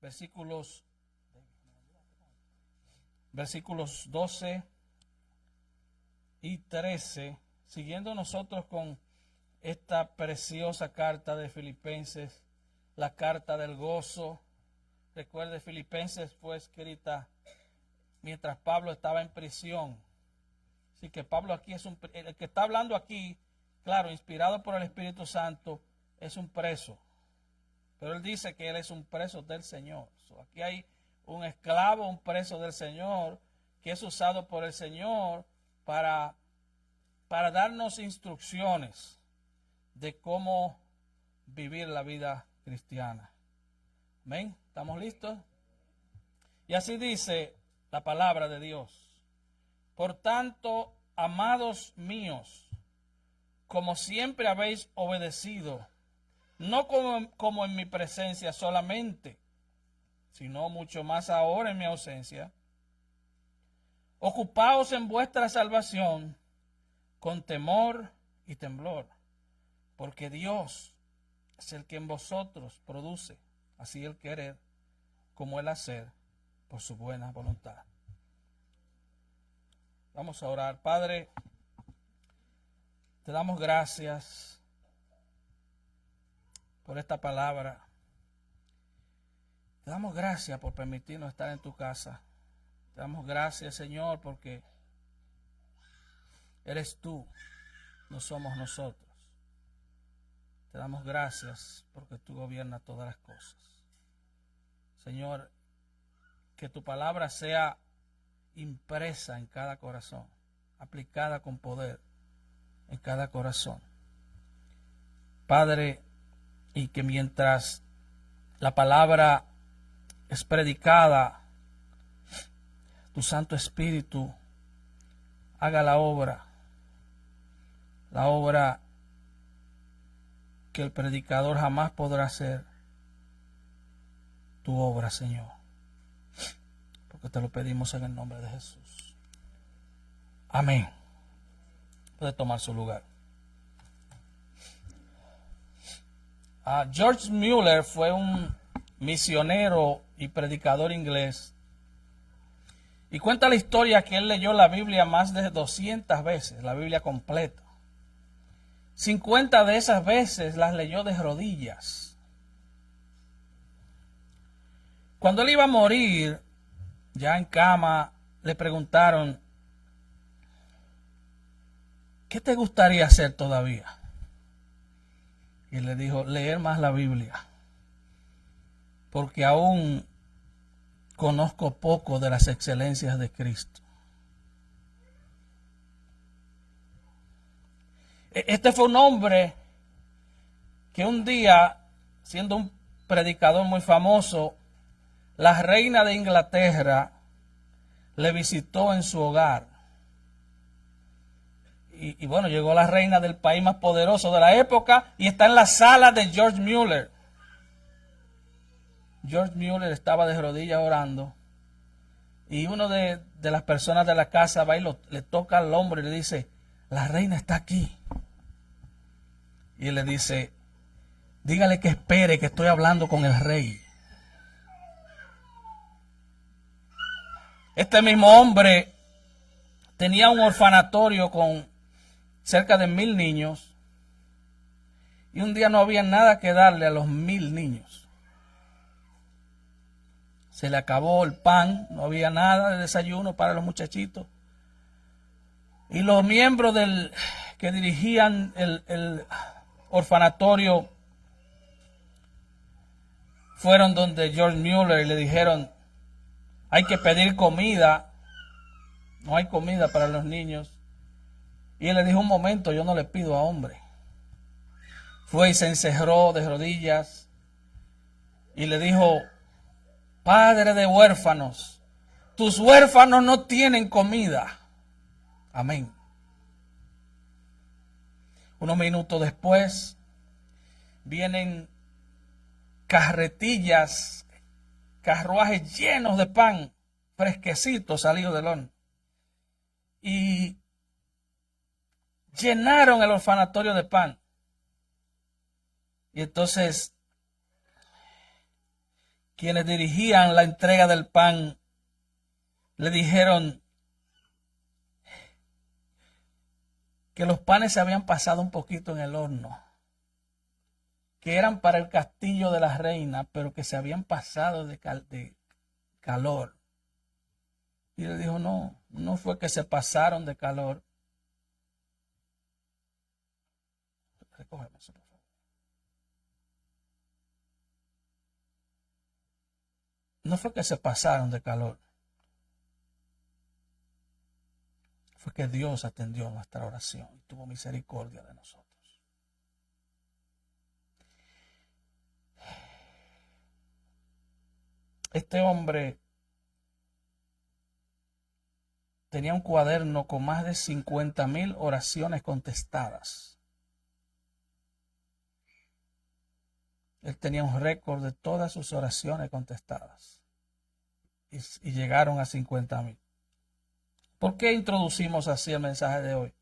versículos 12 y 13, siguiendo nosotros con esta preciosa carta de Filipenses, la carta del gozo. Recuerde, Filipenses fue escrita mientras Pablo estaba en prisión. Así que Pablo aquí el que está hablando aquí, claro, inspirado por el Espíritu Santo, es un preso. Pero él dice que él es un preso del Señor. Aquí hay un esclavo, un preso del Señor, que es usado por el Señor para darnos instrucciones de cómo vivir la vida cristiana. ¿Amén? ¿Estamos listos? Y así dice la palabra de Dios. Por tanto, amados míos, como siempre habéis obedecido, no como en mi presencia solamente, sino mucho más ahora en mi ausencia, ocupaos en vuestra salvación con temor y temblor, porque Dios es el que en vosotros produce así el querer como el hacer por su buena voluntad. Vamos a orar. Padre, te damos gracias por esta palabra. Te damos gracias por permitirnos estar en tu casa. Te damos gracias, Señor, porque eres tú, no somos nosotros. Te damos gracias porque tú gobiernas todas las cosas. Señor, que tu palabra sea impresa en cada corazón, aplicada con poder en cada corazón. Padre, y que mientras la palabra es predicada, tu Santo Espíritu haga la obra que el predicador jamás podrá hacer, tu obra, Señor, porque te lo pedimos en el nombre de Jesús. Amén. Puede tomar su lugar. George Mueller fue un misionero y predicador inglés. Y cuenta la historia que él leyó la Biblia más de 200 veces, la Biblia completa. 50 de esas veces las leyó de rodillas. Cuando él iba a morir, ya en cama, le preguntaron, ¿qué te gustaría hacer todavía? Y él le dijo, leer más la Biblia, porque aún conozco poco de las excelencias de Cristo. Este fue un hombre que un día, siendo un predicador muy famoso, la reina de Inglaterra le visitó en su hogar. Y bueno, llegó la reina del país más poderoso de la época y está en la sala de George Mueller. George Mueller estaba de rodillas orando y uno de las personas de la casa va y le toca al hombro y le dice, la reina está aquí. Y él le dice, dígale que espere, que estoy hablando con el rey. Este mismo hombre tenía un orfanatorio con cerca de 1000 niños y un día no había nada que darle a los 1000 niños. Se le acabó el pan, no había nada de desayuno para los muchachitos. Y los miembros que dirigían el orfanatorio fueron donde George Mueller y le dijeron, hay que pedir comida, no hay comida para los niños. Y él le dijo, un momento, yo no le pido a hombre. Fue y se encerró de rodillas y le dijo, Padre de huérfanos, tus huérfanos no tienen comida. Amén. Unos minutos después vienen carretillas, carruajes llenos de pan, fresquecitos salidos del horno. Y llenaron el orfanatorio de pan. Y entonces quienes dirigían la entrega del pan le dijeron que los panes se habían pasado un poquito en el horno, que eran para el castillo de la reina, pero que se habían pasado de calor. Y le dijo, no, no fue que se pasaron de calor. Recógeme eso, por favor. No fue que se pasaron de calor. Fue que Dios atendió nuestra oración y tuvo misericordia de nosotros. Este hombre tenía un cuaderno con más de 50,000 oraciones contestadas. Él tenía un récord de todas sus oraciones contestadas. Y llegaron a 50,000. ¿Por qué introducimos así el mensaje de hoy?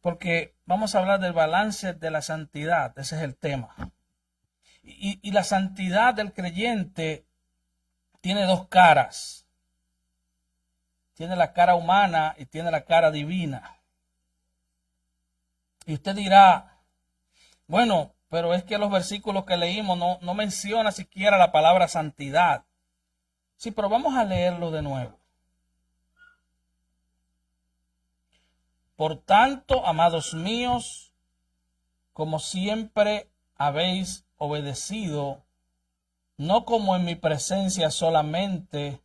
Porque vamos a hablar del balance de la santidad. Ese es el tema. Y la santidad del creyente tiene dos caras. Tiene la cara humana y tiene la cara divina. Y usted dirá, bueno, pero es que los versículos que leímos no menciona siquiera la palabra santidad. Sí, pero vamos a leerlo de nuevo. Por tanto, amados míos, como siempre habéis obedecido, no como en mi presencia solamente,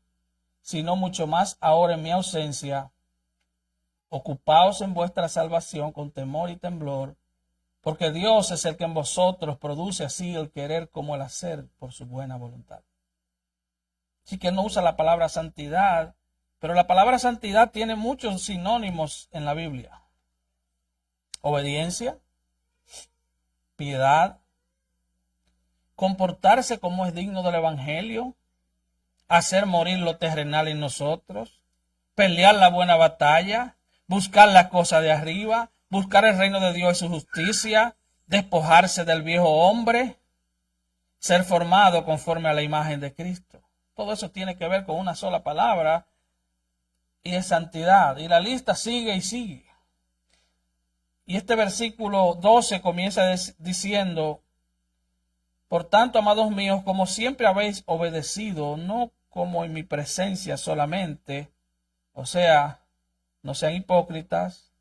sino mucho más ahora en mi ausencia, ocupaos en vuestra salvación con temor y temblor, porque Dios es el que en vosotros produce así el querer como el hacer por su buena voluntad. Así que no usa la palabra santidad, pero la palabra santidad tiene muchos sinónimos en la Biblia. Obediencia, piedad, comportarse como es digno del Evangelio, hacer morir lo terrenal en nosotros, pelear la buena batalla, buscar las cosas de arriba, buscar el reino de Dios y su justicia, despojarse del viejo hombre, ser formado conforme a la imagen de Cristo. Todo eso tiene que ver con una sola palabra y es santidad. Y la lista sigue y sigue. Y este versículo 12 comienza diciendo, por tanto, amados míos, como siempre habéis obedecido, no como en mi presencia solamente, o sea, no sean hipócritas,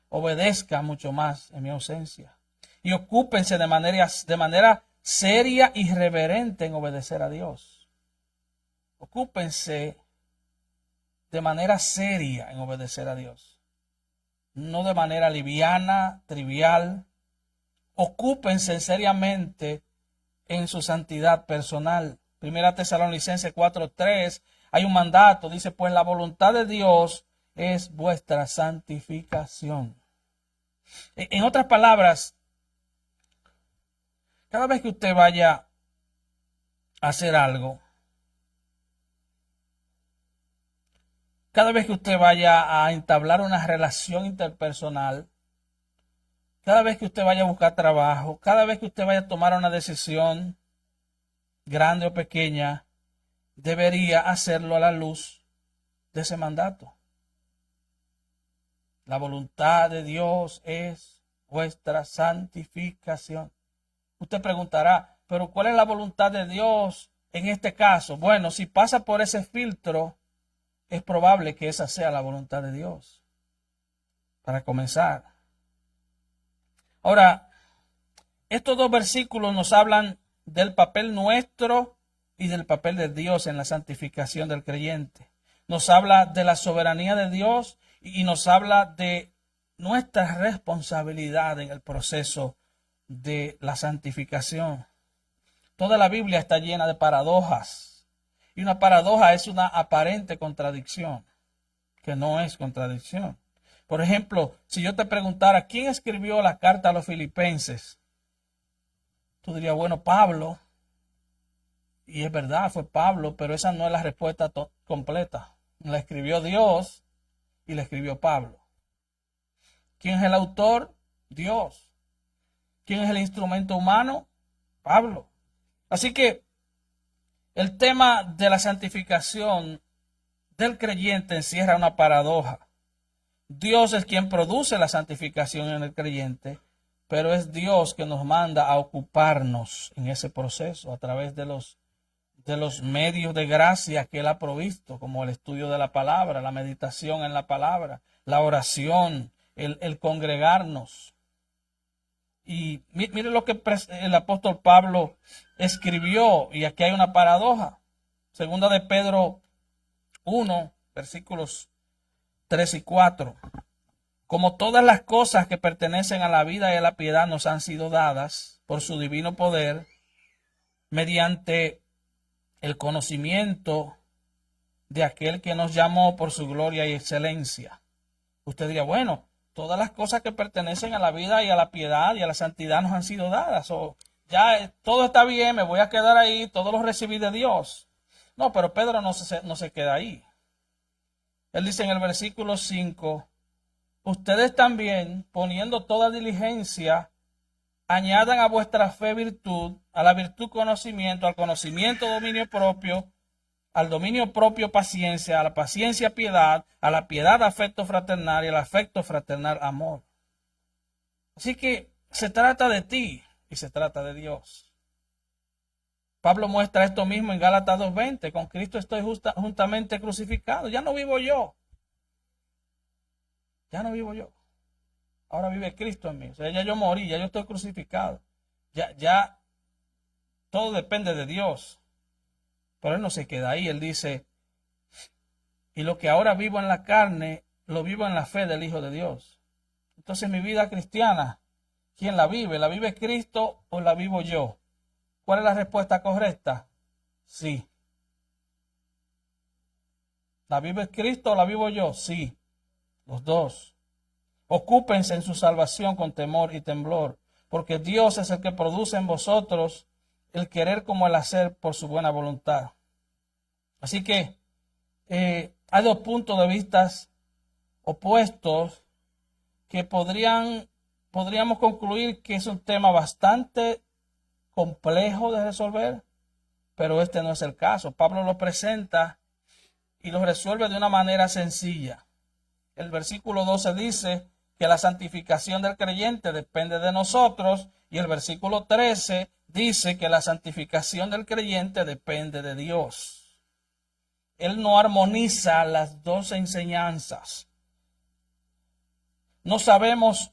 obedezcan mucho más en mi ausencia. Y ocúpense de manera seria y reverente en obedecer a Dios. Ocúpense de manera seria en obedecer a Dios. No de manera liviana, trivial. Ocúpense seriamente en su santidad personal. Primera Tesalonicenses 4:3 hay un mandato, dice, pues la voluntad de Dios es vuestra santificación. En otras palabras, cada vez que usted vaya a hacer algo, cada vez que usted vaya a entablar una relación interpersonal, cada vez que usted vaya a buscar trabajo, cada vez que usted vaya a tomar una decisión, grande o pequeña, debería hacerlo a la luz de ese mandato. La voluntad de Dios es vuestra santificación. Usted preguntará, pero ¿cuál es la voluntad de Dios en este caso? Bueno, si pasa por ese filtro, es probable que esa sea la voluntad de Dios. Para comenzar. Ahora, estos dos versículos nos hablan del papel nuestro y del papel de Dios en la santificación del creyente. Nos habla de la soberanía de Dios y nos habla de nuestra responsabilidad en el proceso de la santificación. Toda la Biblia está llena de paradojas. Y una paradoja es una aparente contradicción, que no es contradicción. Por ejemplo, si yo te preguntara, ¿quién escribió la carta a los filipenses? Tú dirías, bueno, Pablo. Y es verdad, fue Pablo, pero esa no es la respuesta completa. La escribió Dios y la escribió Pablo. ¿Quién es el autor? Dios. ¿Quién es el instrumento humano? Pablo. Así que El tema de la santificación del creyente encierra una paradoja. Dios es quien produce la santificación en el creyente, pero es Dios que nos manda a ocuparnos en ese proceso a través de los medios de gracia que Él ha provisto, como el estudio de la palabra, la meditación en la palabra, la oración, el congregarnos. Y mire lo que el apóstol Pablo escribió, y aquí hay una paradoja. Segunda de Pedro 1, versículos 3 y 4. Como todas las cosas que pertenecen a la vida y a la piedad nos han sido dadas por su divino poder, mediante el conocimiento de aquel que nos llamó por su gloria y excelencia. Usted diría, bueno, todas las cosas que pertenecen a la vida y a la piedad y a la santidad nos han sido dadas. O ya todo está bien, me voy a quedar ahí, todo lo recibí de Dios. No, pero Pedro no se queda ahí. Él dice en el versículo 5, ustedes también, poniendo toda diligencia, añadan a vuestra fe virtud, a la virtud conocimiento, al conocimiento dominio propio, al dominio propio paciencia, a la paciencia piedad, a la piedad afecto fraternal y al afecto fraternal amor. Así que se trata de ti y se trata de Dios. Pablo muestra esto mismo en Gálatas 2:20, con Cristo estoy juntamente crucificado, ya no vivo yo. Ya no vivo yo. Ahora vive Cristo en mí. O sea, ya yo morí, ya yo estoy crucificado. Ya todo depende de Dios. Pero Él no se queda ahí. Él dice, y lo que ahora vivo en la carne, lo vivo en la fe del Hijo de Dios. Entonces mi vida cristiana, ¿quién la vive? ¿La vive Cristo o la vivo yo? ¿Cuál es la respuesta correcta? Sí. ¿La vive Cristo o la vivo yo? Sí. Los dos. Ocúpense en su salvación con temor y temblor, porque Dios es el que produce en vosotros el querer como el hacer por su buena voluntad. Así que hay dos puntos de vista opuestos que podríamos concluir que es un tema bastante complejo de resolver, pero este no es el caso. Pablo lo presenta y lo resuelve de una manera sencilla. El versículo 12 dice que la santificación del creyente depende de nosotros, y el versículo 13 dice que la santificación del creyente depende de Dios. Él no armoniza las dos enseñanzas. No sabemos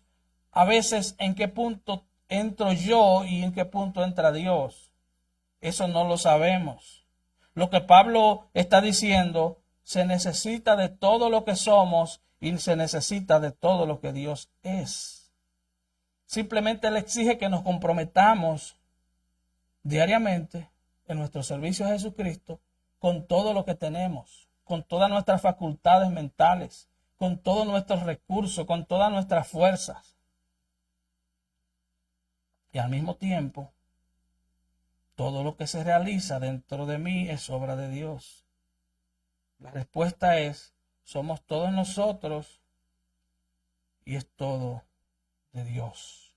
a veces en qué punto entro yo y en qué punto entra Dios. Eso no lo sabemos. Lo que Pablo está diciendo, se necesita de todo lo que somos y se necesita de todo lo que Dios es. Simplemente Él exige que nos comprometamos diariamente en nuestro servicio a Jesucristo con todo lo que tenemos, con todas nuestras facultades mentales, con todos nuestros recursos, con todas nuestras fuerzas. Y al mismo tiempo, todo lo que se realiza dentro de mí es obra de Dios. La respuesta es, somos todos nosotros y es todo de Dios.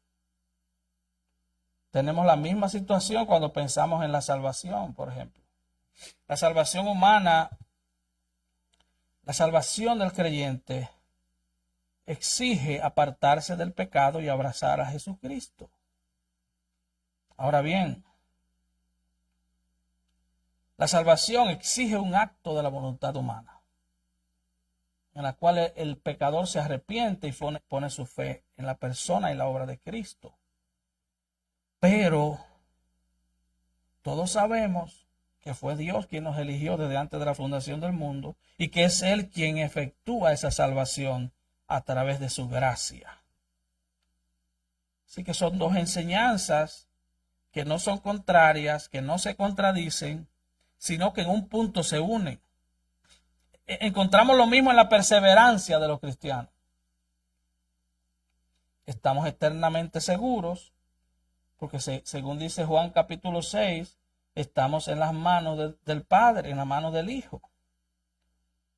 Tenemos la misma situación cuando pensamos en la salvación, por ejemplo. La salvación humana, la salvación del creyente, exige apartarse del pecado y abrazar a Jesucristo. Ahora bien, la salvación exige un acto de la voluntad humana, en la cual el pecador se arrepiente y pone su fe en la persona y la obra de Cristo. Pero todos sabemos que fue Dios quien nos eligió desde antes de la fundación del mundo y que es Él quien efectúa esa salvación a través de su gracia. Así que son dos enseñanzas que no son contrarias, que no se contradicen, sino que en un punto se unen. Encontramos lo mismo en la perseverancia de los cristianos. Estamos eternamente seguros, porque según dice Juan capítulo 6, estamos en las manos del Padre, en las manos del Hijo.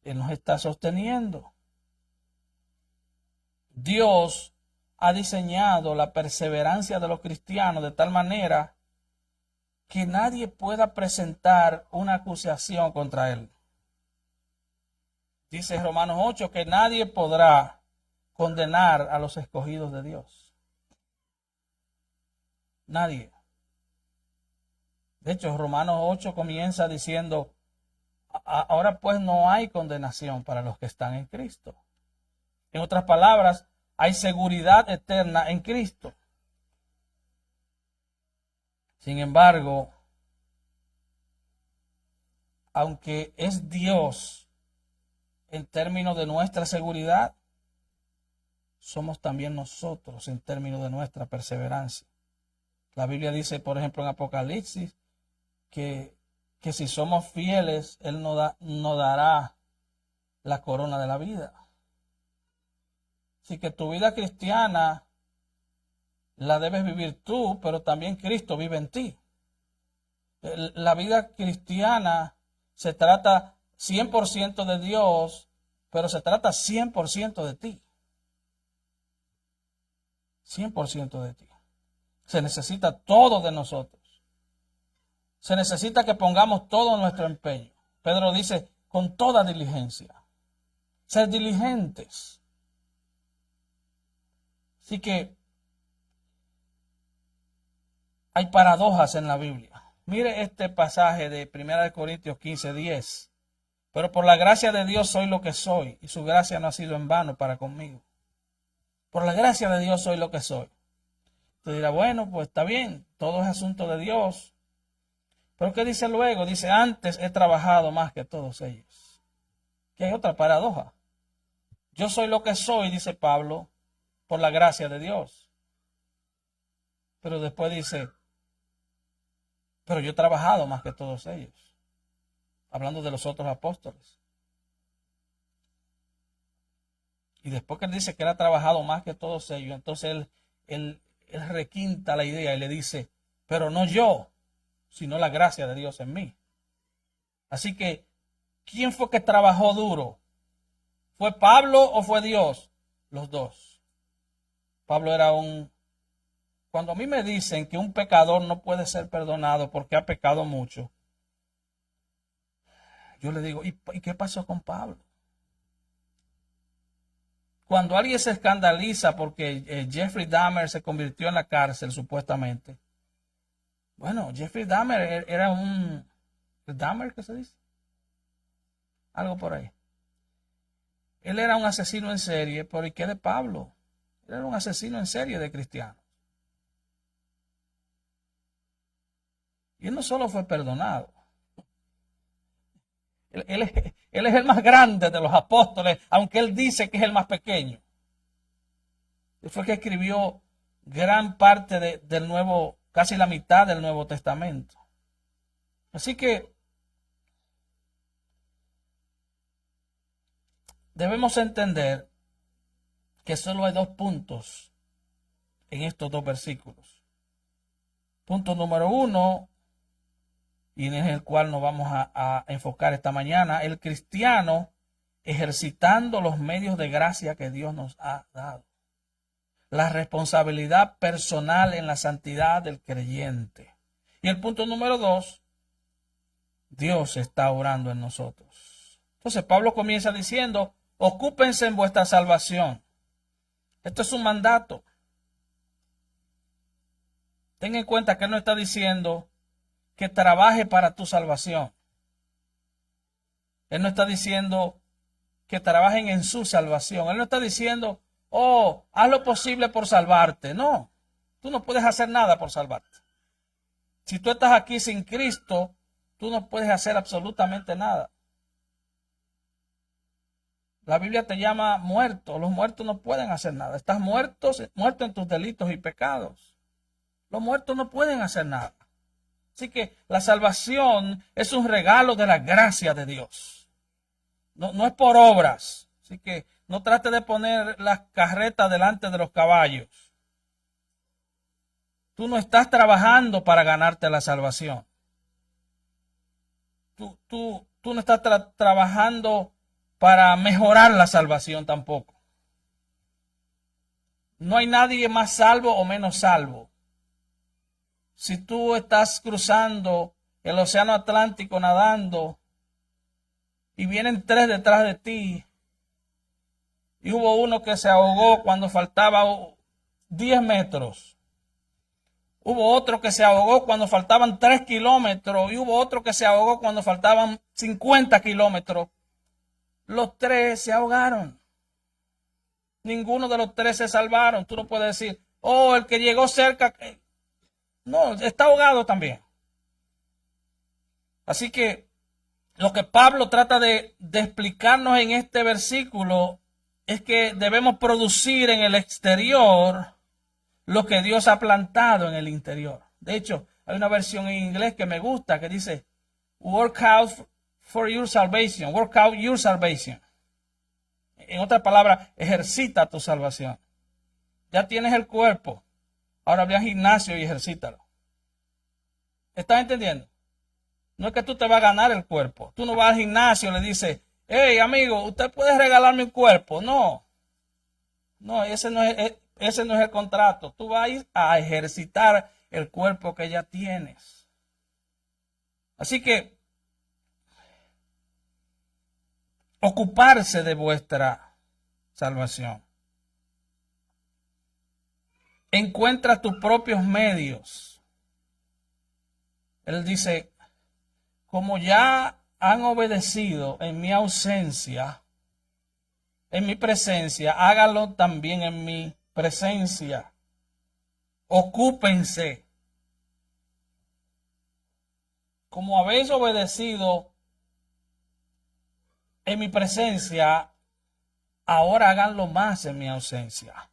Él nos está sosteniendo. Dios ha diseñado la perseverancia de los cristianos de tal manera que nadie pueda presentar una acusación contra él. Dice Romanos 8 que nadie podrá condenar a los escogidos de Dios. Nadie. De hecho, Romanos 8 comienza diciendo, ahora pues no hay condenación para los que están en Cristo. En otras palabras, hay seguridad eterna en Cristo. Sin embargo, aunque es Dios en términos de nuestra seguridad, somos también nosotros en términos de nuestra perseverancia. La Biblia dice, por ejemplo, en Apocalipsis, que si somos fieles, Él nos dará la corona de la vida. Así que tu vida cristiana la debes vivir tú, pero también Cristo vive en ti. La vida cristiana se trata 100% de Dios, pero se trata 100% de ti. 100% de ti. Se necesita todo de nosotros. Se necesita que pongamos todo nuestro empeño. Pedro dice, con toda diligencia. Ser diligentes. Así que hay paradojas en la Biblia. Mire este pasaje de 1 Corintios 15:10. Pero por la gracia de Dios soy lo que soy, y su gracia no ha sido en vano para conmigo. Por la gracia de Dios soy lo que soy. Usted dirá, bueno, pues está bien, todo es asunto de Dios. Pero ¿qué dice luego? Dice, antes he trabajado más que todos ellos. Que hay otra paradoja. Yo soy lo que soy, dice Pablo, por la gracia de Dios. Pero después dice, pero yo he trabajado más que todos ellos. Hablando de los otros apóstoles. Y después que él dice que él ha trabajado más que todos ellos, entonces él requinta la idea y le dice, pero no yo, sino la gracia de Dios en mí. Así que, ¿quién fue que trabajó duro? ¿Fue Pablo o fue Dios? Los dos. Pablo era Cuando a mí me dicen que un pecador no puede ser perdonado porque ha pecado mucho, yo le digo, ¿y qué pasó con Pablo? Cuando alguien se escandaliza porque Jeffrey Dahmer se convirtió en la cárcel, supuestamente. Bueno, Jeffrey Dahmer era ¿Dahmer qué se dice? Algo por ahí. Él era un asesino en serie, pero ¿y qué de Pablo? Él era un asesino en serie de cristianos. Y él no solo fue perdonado. Él es el más grande de los apóstoles, aunque él dice que es el más pequeño. Él fue el que escribió gran parte del Nuevo, casi la mitad del Nuevo Testamento. Así que debemos entender que solo hay dos puntos en estos dos versículos. Punto número 1, y en el cual nos vamos a enfocar esta mañana, el cristiano ejercitando los medios de gracia que Dios nos ha dado. La responsabilidad personal en la santidad del creyente. Y el punto número 2, Dios está obrando en nosotros. Entonces Pablo comienza diciendo, ocúpense en vuestra salvación. Esto es un mandato. Ten en cuenta que él no está diciendo que trabaje para tu salvación. Él no está diciendo que trabajen en su salvación. Él no está diciendo, oh, haz lo posible por salvarte. No, tú no puedes hacer nada por salvarte. Si tú estás aquí sin Cristo, tú no puedes hacer absolutamente nada. La Biblia te llama muerto. Los muertos no pueden hacer nada. Estás muerto en tus delitos y pecados. Los muertos no pueden hacer nada. Así que la salvación es un regalo de la gracia de Dios. No es por obras. Así que no trate de poner las carretas delante de los caballos. Tú no estás trabajando para ganarte la salvación. Tú no estás trabajando para mejorar la salvación tampoco. No hay nadie más salvo o menos salvo. si tú estás cruzando el océano Atlántico nadando y vienen 3 detrás de ti y hubo uno que se ahogó cuando faltaba 10 metros, hubo otro que se ahogó cuando faltaban 3 kilómetros y hubo otro que se ahogó cuando faltaban 50 kilómetros, los 3 se ahogaron. Ninguno de los 3 se salvaron. Tú no puedes decir, oh, el que llegó cerca, no, está ahogado también. Así que lo que Pablo trata de explicarnos en este versículo es que debemos producir en el exterior lo que Dios ha plantado en el interior. De hecho, hay una versión en inglés que me gusta que dice, work out for your salvation, work out your salvation. En otras palabras, ejercita tu salvación. Ya tienes el cuerpo, ahora ve al gimnasio y ejercítalo. ¿Estás entendiendo? No es que tú te vas a ganar el cuerpo. Tú no vas al gimnasio y le dices, hey amigo, ¿usted puede regalarme un cuerpo? No. No, ese no es el contrato. Tú vas a ir a ejercitar el cuerpo que ya tienes. Así que ocuparse de vuestra salvación. Encuentra tus propios medios. Él dice, como ya han obedecido en mi ausencia, en mi presencia, hágalo también en mi presencia. Ocúpense. Como habéis obedecido en mi presencia, ahora háganlo más en mi ausencia.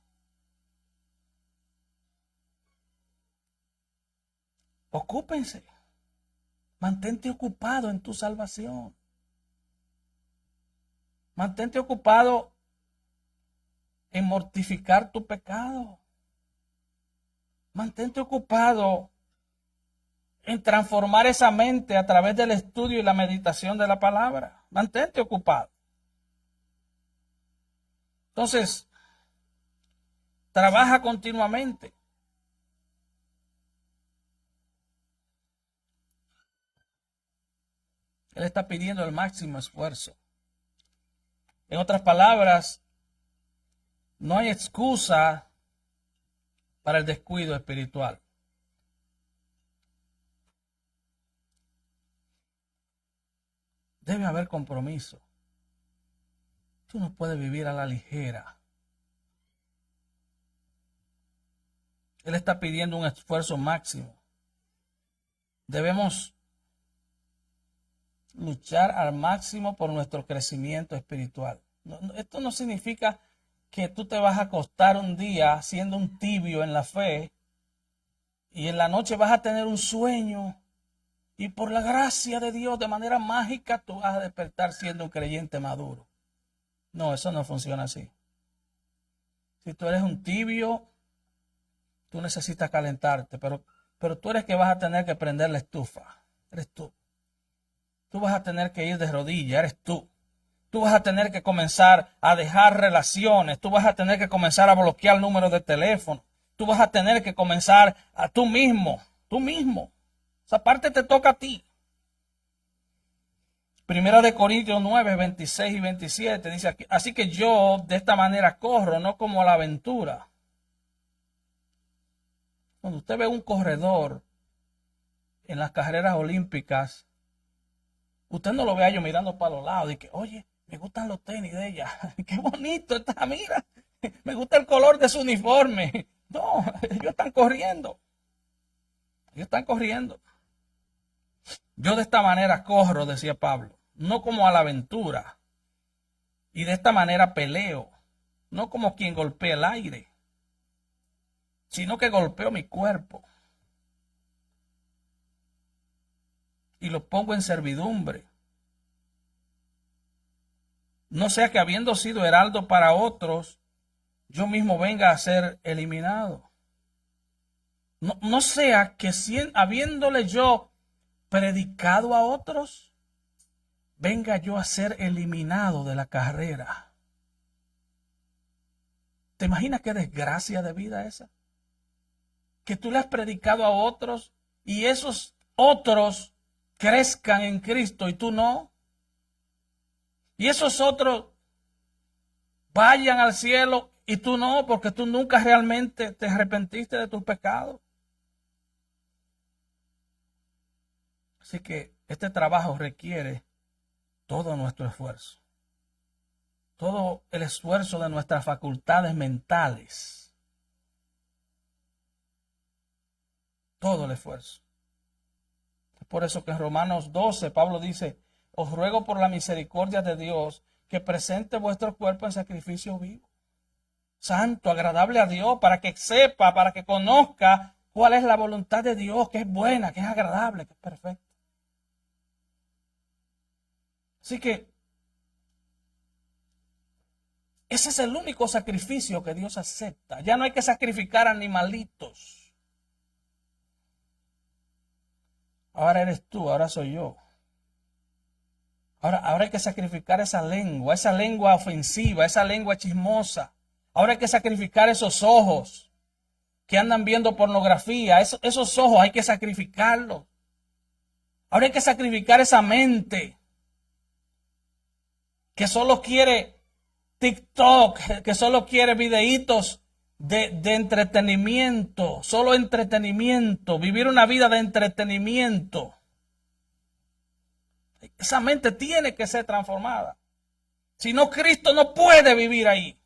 Ocúpense. Mantente ocupado en tu salvación. Mantente ocupado en mortificar tu pecado. Mantente ocupado en transformar esa mente a través del estudio y la meditación de la palabra. Mantente ocupado. Entonces, trabaja continuamente. Él está pidiendo el máximo esfuerzo. En otras palabras, no hay excusa para el descuido espiritual. Debe haber compromiso. Tú no puedes vivir a la ligera. Él está pidiendo un esfuerzo máximo. Debemos luchar al máximo por nuestro crecimiento espiritual. Esto no significa que tú te vas a acostar un día siendo un tibio en la fe y en la noche vas a tener un sueño y por la gracia de Dios de manera mágica tú vas a despertar siendo un creyente maduro. No, eso no funciona así. Si tú eres un tibio, tú necesitas calentarte, pero tú eres que vas a tener que prender la estufa. Eres tú. Tú vas a tener que ir de rodillas, eres tú. Tú vas a tener que comenzar a dejar relaciones. Tú vas a tener que comenzar a bloquear números de teléfono. Tú vas a tener que comenzar a tú mismo. Esa parte te toca a ti. Primera de Corintios 9, 26 y 27 dice aquí, así que yo de esta manera corro, no como a la aventura. Cuando usted ve un corredor en las carreras olímpicas, usted no lo ve a ellos mirando para los lados y que, oye, me gustan los tenis de ella. Qué bonito está, mira. Me gusta el color de su uniforme. No, ellos están corriendo. Yo de esta manera corro, decía Pablo, no como a la aventura. Y de esta manera peleo, no como quien golpea el aire, sino que golpeo mi cuerpo. Y lo pongo en servidumbre. No sea que habiendo sido heraldo para otros, yo mismo venga a ser eliminado. No sea que habiéndole yo predicado a otros, venga yo a ser eliminado de la carrera. ¿Te imaginas qué desgracia de vida esa? Que tú le has predicado a otros y esos otros crezcan en Cristo y tú no. Y esos otros vayan al cielo y tú no, porque tú nunca realmente te arrepentiste de tus pecados. Así que este trabajo requiere todo nuestro esfuerzo. Todo el esfuerzo de nuestras facultades mentales. Todo el esfuerzo. Es por eso que en Romanos 12 Pablo dice: os ruego por la misericordia de Dios que presente vuestro cuerpo en sacrificio vivo, santo, agradable a Dios, para que sepa, para que conozca cuál es la voluntad de Dios, que es buena, que es agradable, que es perfecta. Así que ese es el único sacrificio que Dios acepta. Ya no hay que sacrificar animalitos. Ahora eres tú, ahora soy yo. Ahora hay que sacrificar esa lengua ofensiva, esa lengua chismosa. Ahora hay que sacrificar esos ojos que andan viendo pornografía. Esos ojos hay que sacrificarlos. Ahora hay que sacrificar esa mente que solo quiere TikTok, que solo quiere videitos de entretenimiento, solo entretenimiento, vivir una vida de entretenimiento. Esa mente tiene que ser transformada. Si no, Cristo no puede vivir ahí.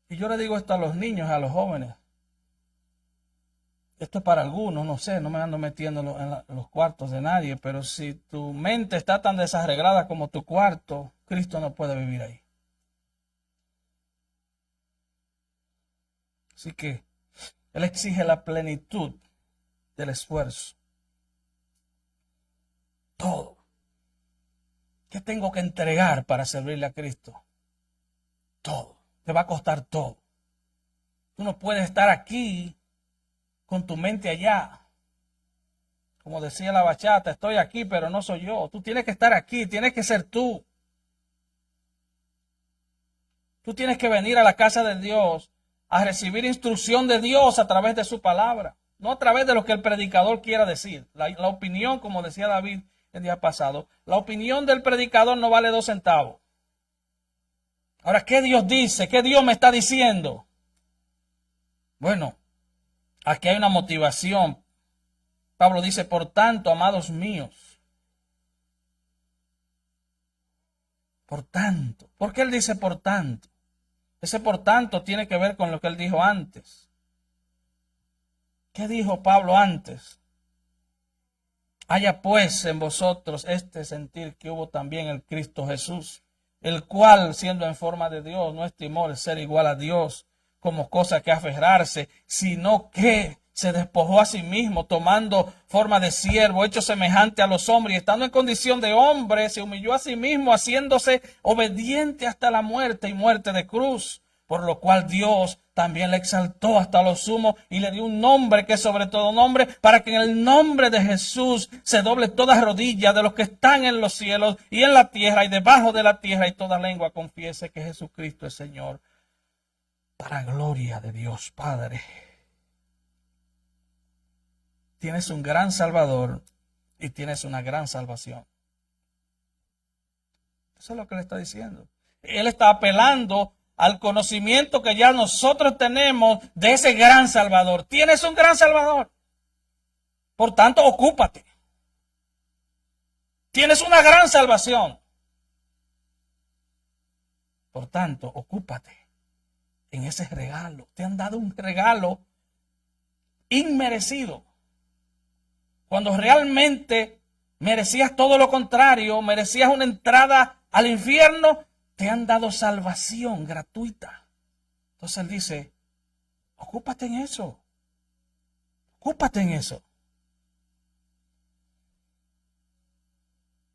Y yo le digo esto a los niños, a los jóvenes. Esto es para algunos, no sé, no me ando metiendo en los cuartos de nadie, pero si tu mente está tan desarreglada como tu cuarto, Cristo no puede vivir ahí. Así que Él exige la plenitud del esfuerzo. Todo. ¿Qué tengo que entregar para servirle a Cristo? Todo. Te va a costar todo. Tú no puedes estar aquí con tu mente allá. Como decía la bachata, estoy aquí, pero no soy yo. Tú tienes que estar aquí, tienes que ser tú. Tú tienes que venir a la casa de Dios a recibir instrucción de Dios a través de su palabra, no a través de lo que el predicador quiera decir. La opinión, como decía David el día pasado, la opinión del predicador no vale 2 centavos. Ahora, ¿qué Dios dice? ¿Qué Dios me está diciendo? Bueno, aquí hay una motivación. Pablo dice: por tanto, amados míos. Por tanto. ¿Por qué él dice por tanto? Ese por tanto tiene que ver con lo que él dijo antes. ¿Qué dijo Pablo antes? Haya pues en vosotros este sentir que hubo también en Cristo Jesús, el cual, siendo en forma de Dios, no estimó el ser igual a Dios como cosa que aferrarse, sino que se despojó a sí mismo, tomando forma de siervo, hecho semejante a los hombres, y estando en condición de hombre, se humilló a sí mismo, haciéndose obediente hasta la muerte y muerte de cruz, por lo cual Dios también le exaltó hasta lo sumo y le dio un nombre que es sobre todo nombre, para que en el nombre de Jesús se doble toda rodilla de los que están en los cielos y en la tierra y debajo de la tierra, y toda lengua confiese que Jesucristo es Señor, para gloria de Dios Padre. Tienes un gran Salvador y tienes una gran salvación. Eso es lo que le está diciendo. Él está apelando al conocimiento que ya nosotros tenemos de ese gran Salvador. Tienes un gran Salvador. Por tanto, ocúpate. Tienes una gran salvación. Por tanto, ocúpate en ese regalo. Te han dado un regalo inmerecido. Cuando realmente merecías todo lo contrario, merecías una entrada al infierno, te han dado salvación gratuita. Entonces él dice: ocúpate en eso. Ocúpate en eso.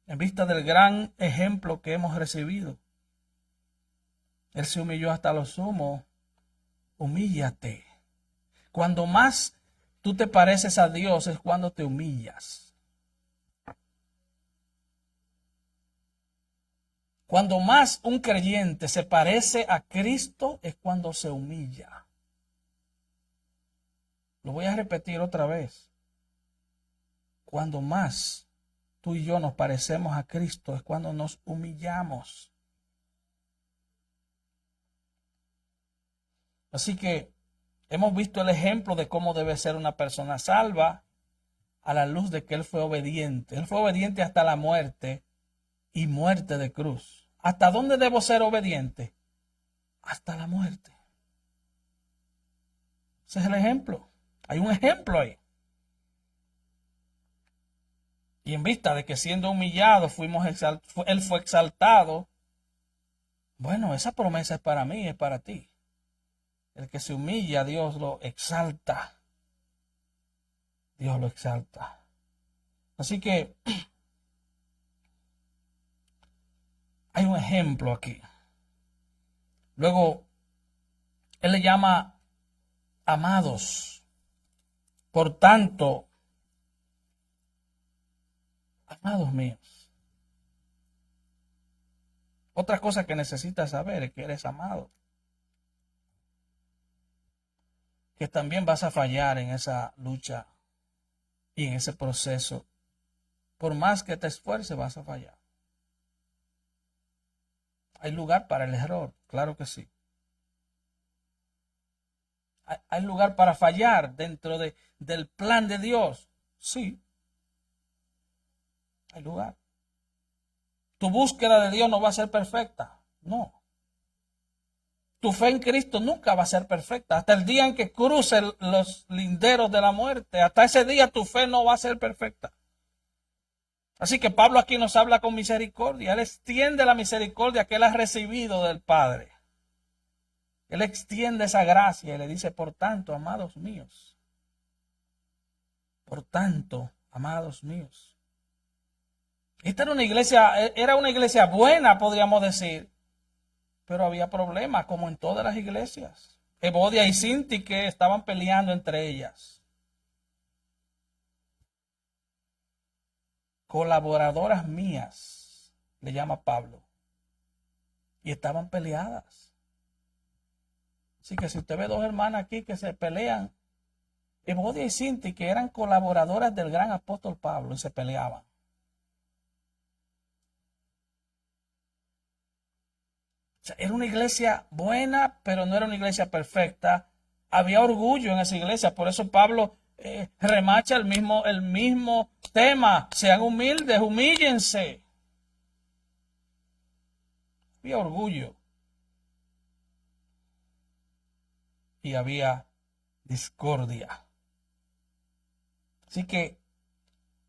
En vista del gran ejemplo que hemos recibido, él se humilló hasta lo sumo. Humíllate. Cuando más tú te pareces a Dios es cuando te humillas. Cuando más un creyente se parece a Cristo es cuando se humilla. Lo voy a repetir otra vez. Cuando más tú y yo nos parecemos a Cristo es cuando nos humillamos. Así que hemos visto el ejemplo de cómo debe ser una persona salva a la luz de que Él fue obediente. Él fue obediente hasta la muerte y muerte de cruz. ¿Hasta dónde debo ser obediente? Hasta la muerte. Ese es el ejemplo. Hay un ejemplo ahí. Y en vista de que siendo humillado Él fue exaltado, bueno, esa promesa es para mí, es para ti. El que se humilla, Dios lo exalta. Dios lo exalta. Así que hay un ejemplo aquí. Luego, Él le llama amados. Por tanto, amados míos. Otra cosa que necesitas saber es que eres amado. Que también vas a fallar en esa lucha y en ese proceso. Por más que te esfuerces, vas a fallar. ¿Hay lugar para el error? Claro que sí. ¿Hay lugar para fallar dentro del plan de Dios? Sí. Hay lugar. ¿Tu búsqueda de Dios no va a ser perfecta? No. Tu fe en Cristo nunca va a ser perfecta. Hasta el día en que cruce los linderos de la muerte, hasta ese día tu fe no va a ser perfecta. Así que Pablo aquí nos habla con misericordia. Él extiende la misericordia que él ha recibido del Padre. Él extiende esa gracia y le dice, por tanto, amados míos. Por tanto, amados míos. Esta era una iglesia buena, podríamos decir. Pero había problemas, como en todas las iglesias. Evodia y Síntique estaban peleando entre ellas. Colaboradoras mías, le llama Pablo. Y estaban peleadas. Así que si usted ve dos hermanas aquí que se pelean, Evodia y Síntique eran colaboradoras del gran apóstol Pablo y se peleaban. Era una iglesia buena, pero no era una iglesia perfecta. Había orgullo en esa iglesia. Por eso Pablo remacha el mismo tema. Sean humildes, humíllense. Había orgullo. Y había discordia. Así que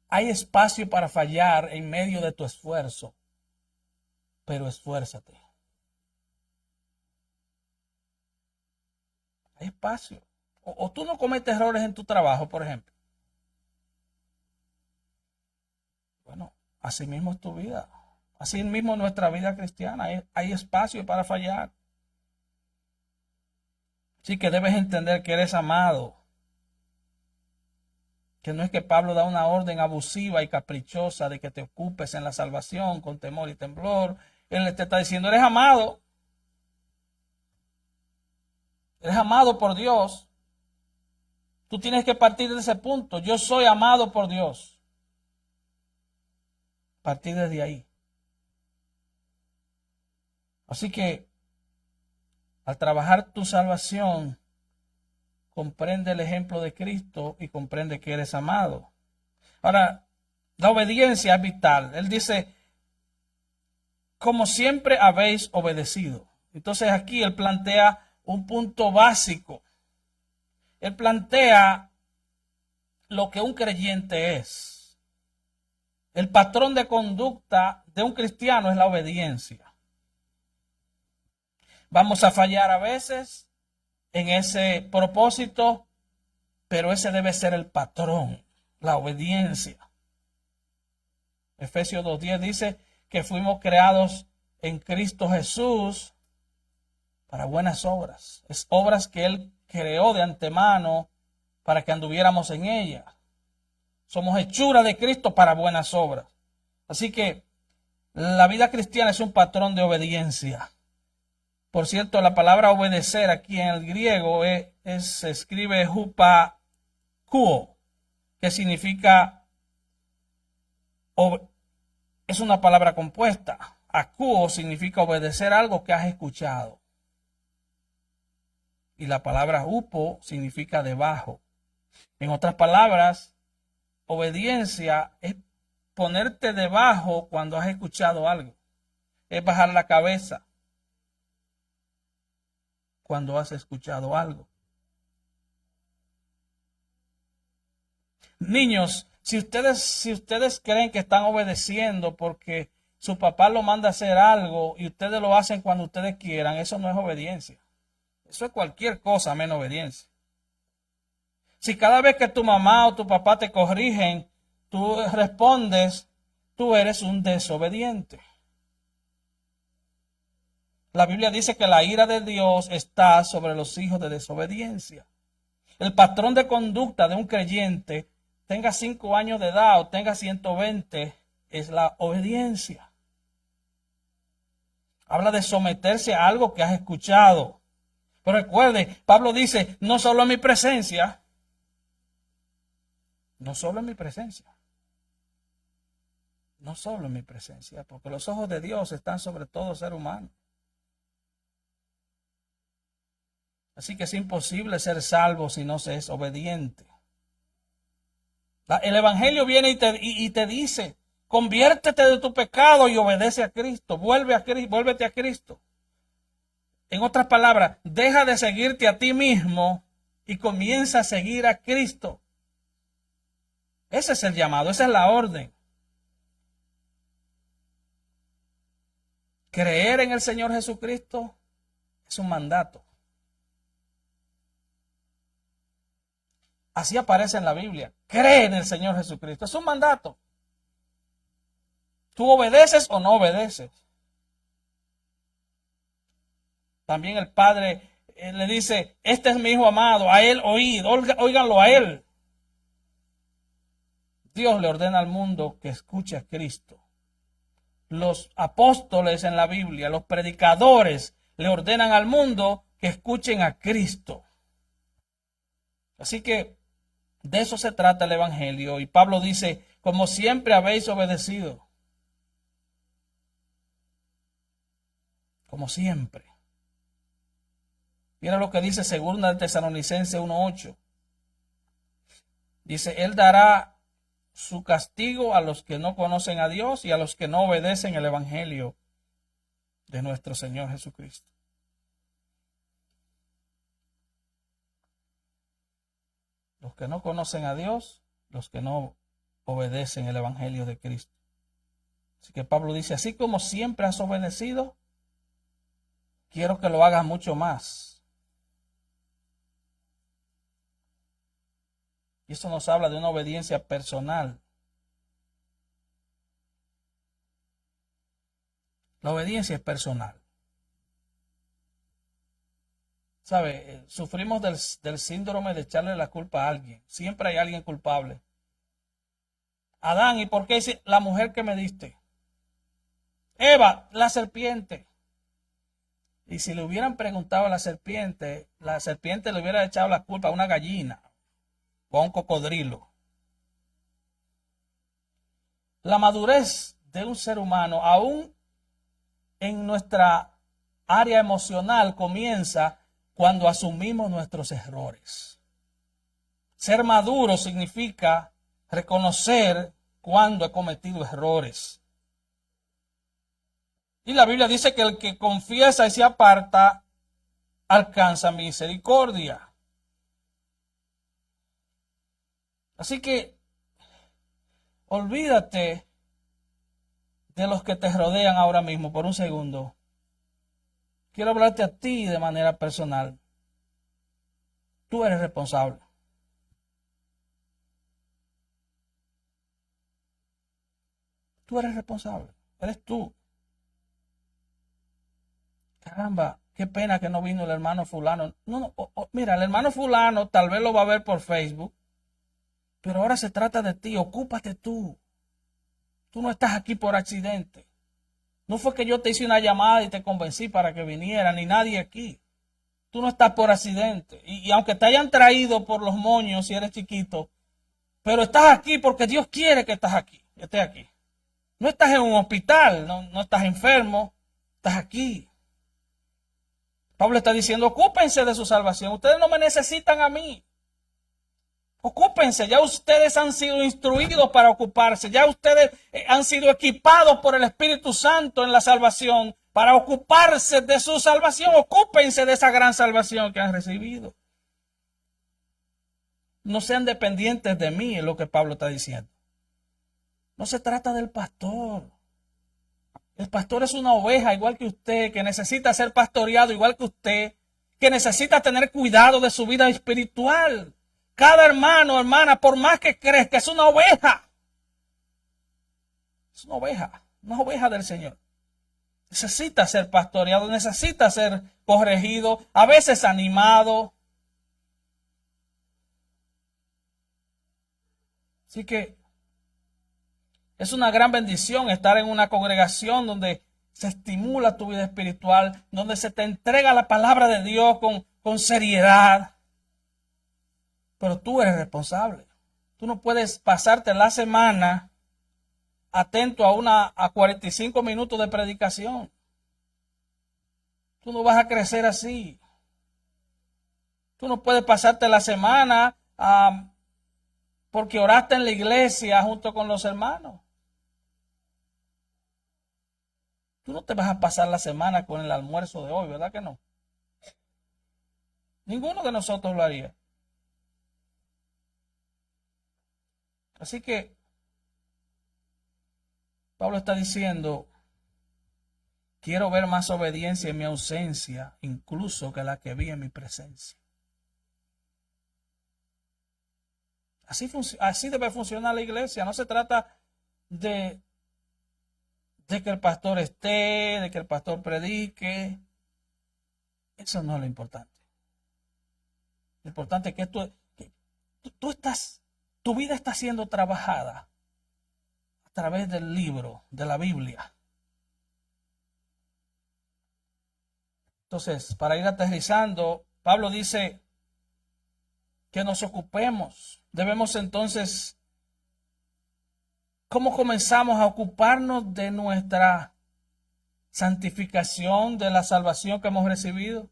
hay espacio para fallar en medio de tu esfuerzo. Pero esfuérzate. Hay espacio. O tú no cometes errores en tu trabajo, por ejemplo. Bueno, así mismo es tu vida. Así mismo nuestra vida cristiana. Hay espacio para fallar. Así que debes entender que eres amado. Que no es que Pablo da una orden abusiva y caprichosa de que te ocupes en la salvación con temor y temblor. Él te está diciendo, eres amado. Eres amado por Dios. Tú tienes que partir de ese punto. Yo soy amado por Dios. Partir desde ahí. Así que al trabajar tu salvación, comprende el ejemplo de Cristo y comprende que eres amado. Ahora, la obediencia es vital. Él dice, como siempre habéis obedecido. Entonces aquí él plantea un punto básico. Él plantea lo que un creyente es. El patrón de conducta de un cristiano es la obediencia. Vamos a fallar a veces en ese propósito, pero ese debe ser el patrón, la obediencia. Efesios 2:10 dice que fuimos creados en Cristo Jesús para buenas obras. Es obras que Él creó de antemano para que anduviéramos en ellas. Somos hechura de Cristo para buenas obras. Así que La vida cristiana es un patrón de obediencia. Por cierto, la palabra obedecer aquí en el griego se escribe hupakuo, que significa, es una palabra compuesta. Akuo significa obedecer algo que has escuchado. Y la palabra upo significa debajo. En otras palabras, obediencia es ponerte debajo cuando has escuchado algo. Es bajar la cabeza cuando has escuchado algo. Niños, si ustedes creen que están obedeciendo porque su papá lo manda a hacer algo y ustedes lo hacen cuando ustedes quieran, eso no es obediencia. Eso es cualquier cosa menos obediencia. Si cada vez que tu mamá o tu papá te corrigen, tú respondes, tú eres un desobediente. La Biblia dice que la ira de Dios está sobre los hijos de desobediencia. El patrón de conducta de un creyente, tenga 5 años de edad o tenga 120, es la obediencia. Habla de someterse a algo que has escuchado. Pero recuerde, Pablo dice, no solo en mi presencia, no solo en mi presencia, no solo en mi presencia, porque los ojos de Dios están sobre todo ser humano. Así que es imposible ser salvo si no se es obediente. El Evangelio viene y te dice, conviértete de tu pecado y obedece a Cristo, vuélvete a Cristo. En otras palabras, deja de seguirte a ti mismo y comienza a seguir a Cristo. Ese es el llamado, esa es la orden. Creer en el Señor Jesucristo es un mandato. Así aparece en la Biblia. Cree en el Señor Jesucristo. Es un mandato. ¿Tú obedeces o no obedeces? También el Padre le dice, este es mi Hijo amado, a Él oíd, óiganlo a Él. Dios le ordena al mundo que escuche a Cristo. Los apóstoles en la Biblia, los predicadores, le ordenan al mundo que escuchen a Cristo. Así que de eso se trata el Evangelio. Y Pablo dice, como siempre habéis obedecido. Como siempre. Mira lo que dice 2 Tesalonicenses 1:8. Dice, Él dará su castigo a los que no conocen a Dios y a los que no obedecen el Evangelio de nuestro Señor Jesucristo. Los que no conocen a Dios, los que no obedecen el Evangelio de Cristo. Así que Pablo dice, así como siempre has obedecido, quiero que lo hagas mucho más. Y eso nos habla de una obediencia personal. La obediencia es personal. ¿Sabe? Sufrimos del síndrome de echarle la culpa a alguien. Siempre hay alguien culpable. Adán, ¿y por qué dice la mujer que me diste? Eva, la serpiente. Y si le hubieran preguntado a la serpiente le hubiera echado la culpa a una gallina o a un cocodrilo. La madurez de un ser humano, aún en nuestra área emocional, comienza cuando asumimos nuestros errores. Ser maduro significa reconocer cuando he cometido errores. Y la Biblia dice que el que confiesa y se aparta alcanza misericordia. Así que olvídate de los que te rodean ahora mismo por un segundo. Quiero hablarte a ti de manera personal. Tú eres responsable. Tú eres responsable. Eres tú. Caramba, qué pena que no vino el hermano fulano. Mira, el hermano fulano tal vez lo va a ver por Facebook. Pero ahora se trata de ti, ocúpate tú. Tú no estás aquí por accidente. No fue que yo te hice una llamada y te convencí para que viniera, ni nadie aquí. Tú no estás por accidente. Y aunque te hayan traído por los moños si eres chiquito, pero estás aquí porque Dios quiere que estés aquí. No estás en un hospital, no estás enfermo, estás aquí. Pablo está diciendo, ocúpense de su salvación. Ustedes no me necesitan a mí. Ocúpense, ya ustedes han sido instruidos para ocuparse, ya ustedes han sido equipados por el Espíritu Santo en la salvación para ocuparse de su salvación. Ocúpense de esa gran salvación que han recibido. No sean dependientes de mí, es lo que Pablo está diciendo. No se trata del pastor. El pastor es una oveja igual que usted, que necesita ser pastoreado igual que usted, que necesita tener cuidado de su vida espiritual. Cada hermano, hermana, por más que crezca, es una oveja. Es una oveja del Señor. Necesita ser pastoreado, necesita ser corregido, a veces animado. Así que es una gran bendición estar en una congregación donde se estimula tu vida espiritual, donde se te entrega la palabra de Dios con seriedad. Pero tú eres responsable. Tú no puedes pasarte la semana atento a 45 minutos de predicación. Tú no vas a crecer así. Tú no puedes pasarte la semana porque oraste en la iglesia junto con los hermanos. Tú no te vas a pasar la semana con el almuerzo de hoy, ¿verdad que no? Ninguno de nosotros lo haría. Así que Pablo está diciendo, quiero ver más obediencia en mi ausencia, incluso que la que vi en mi presencia. Así debe funcionar la iglesia. No se trata de que el pastor esté, de que el pastor predique. Eso no es lo importante. Lo importante es que tu vida está siendo trabajada a través del libro, de la Biblia. Entonces, para ir aterrizando, Pablo dice que nos ocupemos. Debemos entonces, ¿cómo comenzamos a ocuparnos de nuestra santificación, de la salvación que hemos recibido?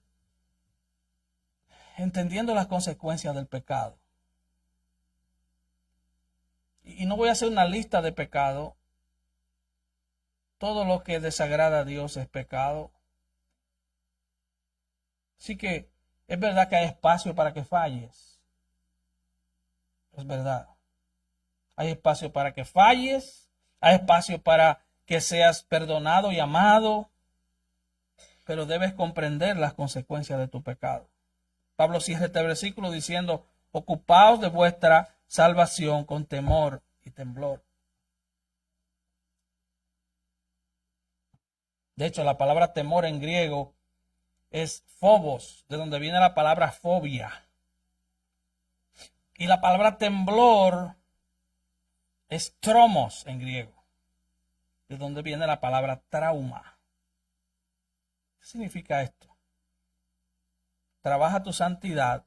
Entendiendo las consecuencias del pecado. Y no voy a hacer una lista de pecados. Todo lo que desagrada a Dios es pecado. Así que es verdad que hay espacio para que falles. Es verdad. Hay espacio para que falles. Hay espacio para que seas perdonado y amado. Pero debes comprender las consecuencias de tu pecado. Pablo cierra este versículo diciendo, ocupaos de vuestra salvación con temor y temblor. De hecho, la palabra temor en griego es phobos, de donde viene la palabra fobia. Y la palabra temblor es tromos en griego, de donde viene la palabra trauma. ¿Qué significa esto? Trabaja tu santidad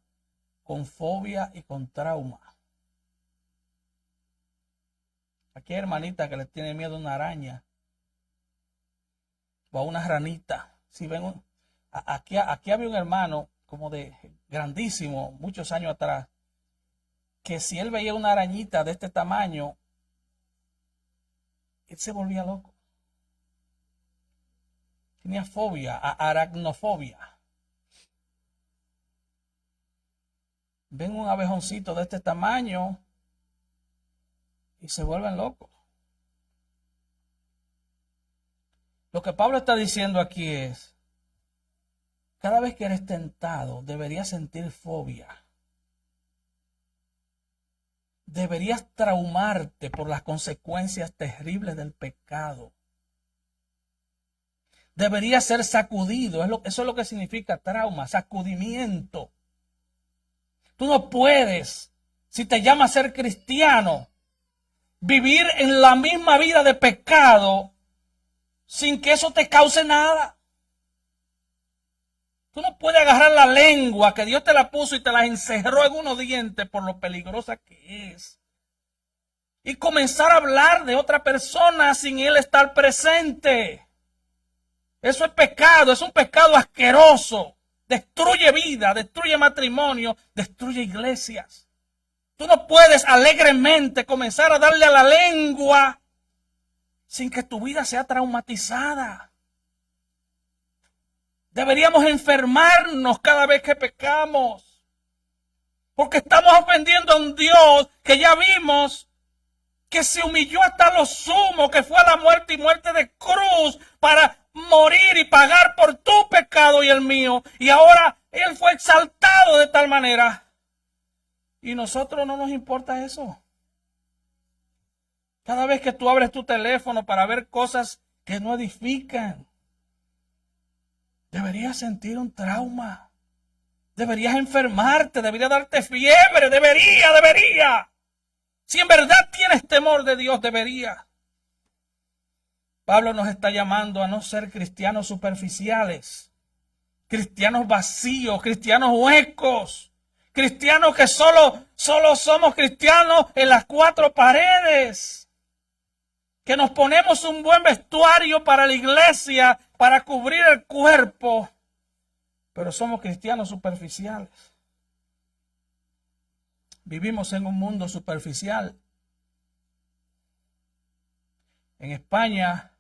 con fobia y con trauma. Aquí hay hermanita que le tiene miedo a una araña o a una ranita. Si ven, aquí había un hermano como de grandísimo, muchos años atrás, que si él veía una arañita de este tamaño, él se volvía loco. Tenía fobia, aracnofobia. Ven un abejoncito de este tamaño y se vuelven locos. Lo que Pablo está diciendo aquí es, cada vez que eres tentado, deberías sentir fobia. Deberías traumarte por las consecuencias terribles del pecado. Deberías ser sacudido. Eso es lo que significa trauma, sacudimiento. Tú no puedes, si te llamas ser cristiano, vivir en la misma vida de pecado sin que eso te cause nada. Tú no puedes agarrar la lengua que Dios te la puso y te la encerró en unos dientes por lo peligrosa que es. Y comenzar a hablar de otra persona sin él estar presente. Eso es pecado, es un pecado asqueroso. Destruye vida, destruye matrimonio, destruye iglesias. Tú no puedes alegremente comenzar a darle a la lengua sin que tu vida sea traumatizada. Deberíamos enfermarnos cada vez que pecamos, porque estamos ofendiendo a un Dios que ya vimos que se humilló hasta lo sumo, que fue a la muerte y muerte de cruz para morir y pagar por tu pecado y el mío. Y ahora Él fue exaltado de tal manera. Y nosotros no nos importa eso. Cada vez que tú abres tu teléfono para ver cosas que no edifican, deberías sentir un trauma. Deberías enfermarte, debería darte fiebre, debería. Si en verdad tienes temor de Dios, debería. Pablo nos está llamando a no ser cristianos superficiales, cristianos vacíos, cristianos huecos, cristianos que solo somos cristianos en las cuatro paredes, que nos ponemos un buen vestuario para la iglesia, para cubrir el cuerpo, pero somos cristianos superficiales. Vivimos en un mundo superficial. En España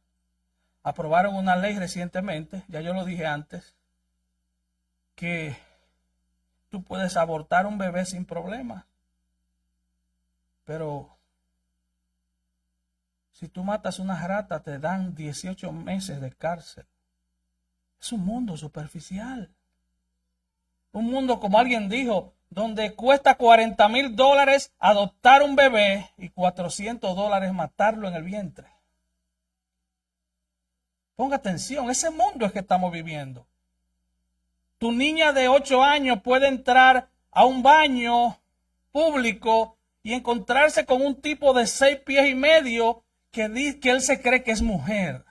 aprobaron una ley recientemente, ya yo lo dije antes, que tú puedes abortar un bebé sin problema. Pero si tú matas una rata te dan 18 meses de cárcel. Es un mundo superficial. Un mundo, como alguien dijo, donde cuesta $40,000 adoptar un bebé y $400 matarlo en el vientre. Ponga atención, ese mundo es que estamos viviendo. Tu niña de 8 años puede entrar a un baño público y encontrarse con un tipo de 6 pies y medio que dice que él se cree que es mujer.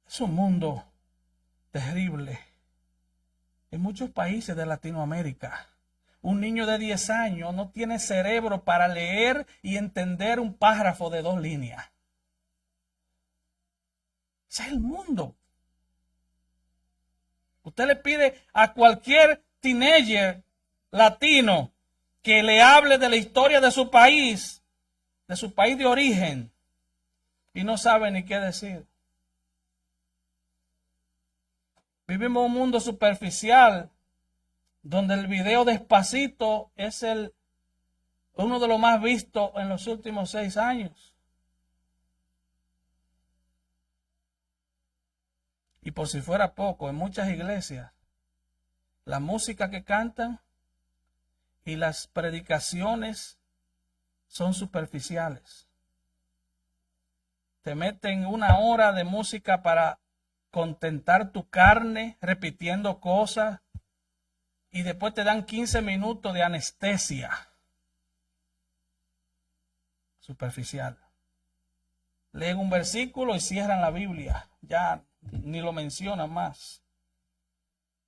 Es un mundo terrible. En muchos países de Latinoamérica, un niño de 10 años no tiene cerebro para leer y entender un párrafo de 2 líneas. Ese es el mundo. Usted le pide a cualquier teenager latino que le hable de la historia de su país de origen, y no sabe ni qué decir. Vivimos un mundo superficial donde el video Despacito es uno de los más vistos en los últimos 6 años. Y por si fuera poco, en muchas iglesias, la música que cantan y las predicaciones son superficiales. Te meten 1 hora de música para contentar tu carne, repitiendo cosas, y después te dan 15 minutos de anestesia superficial. Leen un versículo y cierran la Biblia, ya ni lo mencionan más.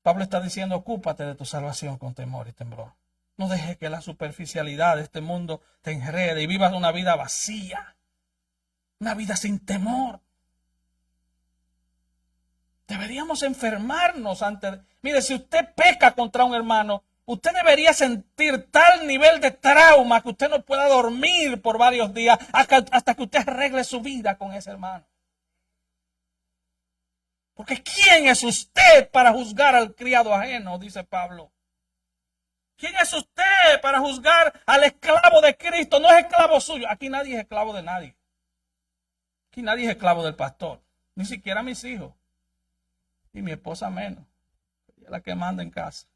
Pablo está diciendo: ocúpate de tu salvación con temor y temblor. No dejes que la superficialidad de este mundo te enrede y vivas una vida vacía, una vida sin temor. Deberíamos enfermarnos antes. Mire, si usted peca contra un hermano, usted debería sentir tal nivel de trauma que usted no pueda dormir por varios días hasta que usted arregle su vida con ese hermano. Porque ¿quién es usted para juzgar al criado ajeno? Dice Pablo. ¿Quién es usted para juzgar al esclavo de Cristo? No es esclavo suyo. Aquí nadie es esclavo de nadie. Aquí nadie es esclavo del pastor. Ni siquiera mis hijos. Y mi esposa menos. Ella es la que manda en casa.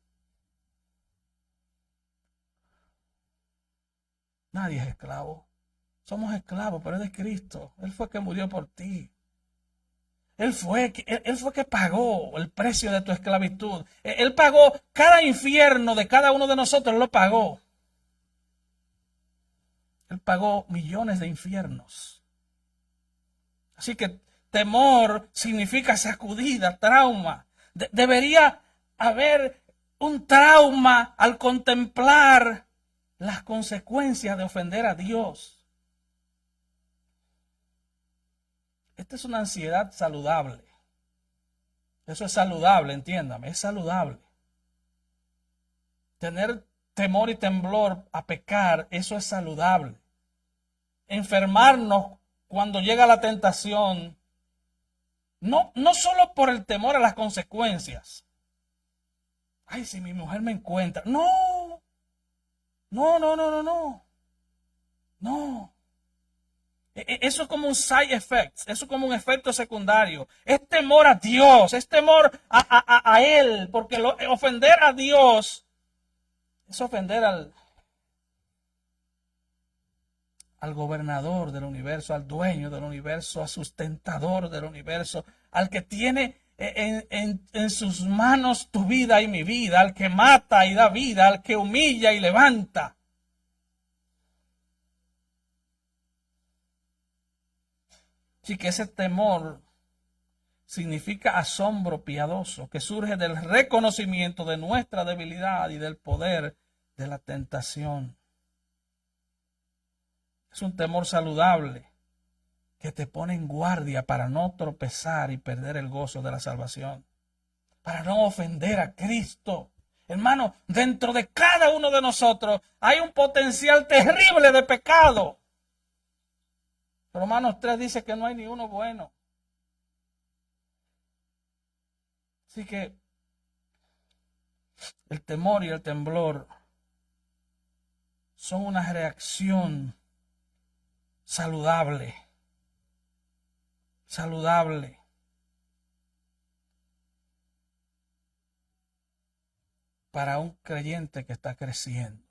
Nadie es esclavo. Somos esclavos, pero es de Cristo. Él fue el que murió por ti. Él fue que pagó el precio de tu esclavitud. Él pagó cada infierno de cada uno de nosotros, lo pagó. Él pagó millones de infiernos. Así que temor significa sacudida, trauma. Debería haber un trauma al contemplar las consecuencias de ofender a Dios. Esta es una ansiedad saludable. Eso es saludable, entiéndame, es saludable. Tener temor y temblor a pecar, eso es saludable. Enfermarnos cuando llega la tentación, no solo por el temor a las consecuencias. Ay, si mi mujer me encuentra. No. Eso es como un side effect, eso es como un efecto secundario. Es temor a Dios, es temor a Él, porque ofender a Dios es ofender al gobernador del universo, al dueño del universo, al sustentador del universo, al que tiene en sus manos tu vida y mi vida, al que mata y da vida, al que humilla y levanta. Así que ese temor significa asombro piadoso que surge del reconocimiento de nuestra debilidad y del poder de la tentación. Es un temor saludable que te pone en guardia para no tropezar y perder el gozo de la salvación, para no ofender a Cristo. Hermano, dentro de cada uno de nosotros hay un potencial terrible de pecado. Romanos 3 dice que no hay ni uno bueno. Así que el temor y el temblor son una reacción saludable para un creyente que está creciendo.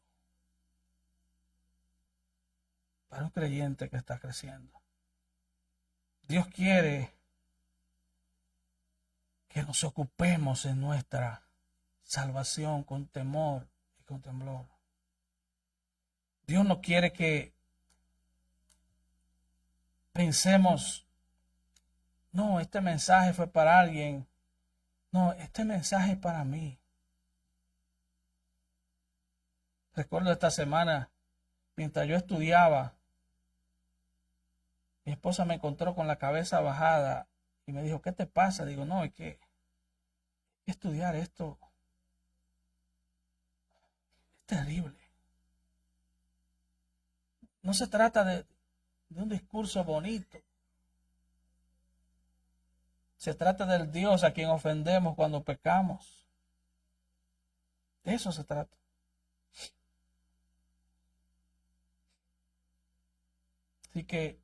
Para un creyente que está creciendo. Dios quiere que nos ocupemos en nuestra salvación con temor y con temblor. Dios no quiere que pensemos, no, este mensaje fue para alguien. No, este mensaje es para mí. Recuerdo esta semana, mientras yo estudiaba, mi esposa me encontró con la cabeza bajada y me dijo, ¿qué te pasa? Digo, no, es que estudiar esto es terrible. No se trata de un discurso bonito. Se trata del Dios a quien ofendemos cuando pecamos. De eso se trata. Así que